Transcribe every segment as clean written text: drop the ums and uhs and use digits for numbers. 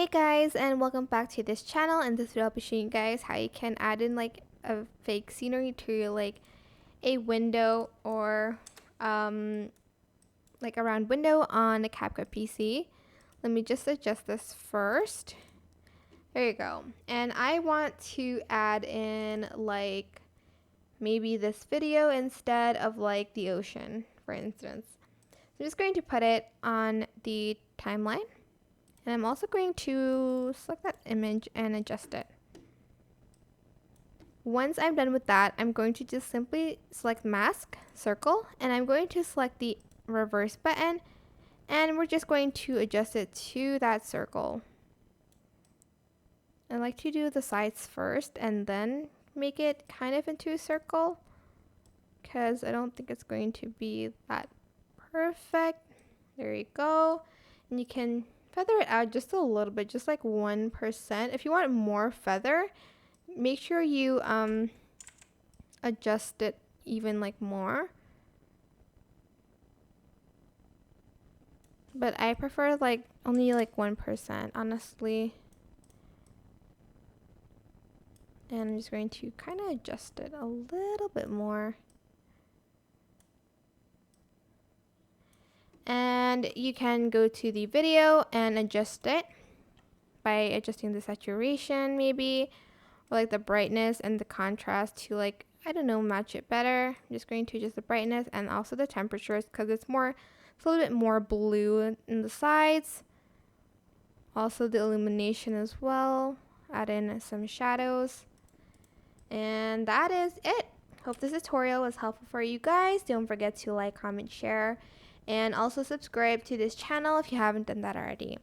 Hey guys, and welcome back to this channel. In this video I'll be showing you guys how you can add in like a fake scenery to like a window or like a round window on a CapCut PC. Let me just adjust this first. There you go. And I want to add in like maybe this video instead of like the ocean, for instance. I'm just going to put it on the timeline. And I'm also going to select that image and adjust it. Once I'm done with that, I'm going to just simply select mask, circle, and I'm going to select the reverse button, and we're just going to adjust it to that circle. I like to do the sides first and then make it kind of into a circle because I don't think it's going to be that perfect. There you go. And you can feather it out just a little bit, just like 1%. If you want more feather, make sure you adjust it even like more. But I prefer like only like 1%, honestly. And I'm just going to kind of adjust it a little bit more. And you can go to the video and adjust it by adjusting the saturation maybe, or like the brightness and the contrast to like, I don't know, match it better. I'm just going to adjust the brightness and also the temperatures because it's a little bit more blue in the sides. Also the illumination as well. Add in some shadows. And that is it. Hope this tutorial was helpful for you guys. Don't forget to like, comment, share, and also subscribe to this channel if you haven't done that already.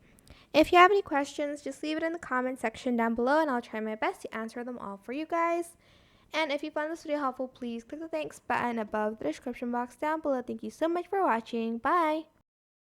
If you have any questions, just leave it in the comment section down below and I'll try my best to answer them all for you guys. And if you found this video helpful, please click the thanks button above the description box down below. Thank you so much for watching. Bye!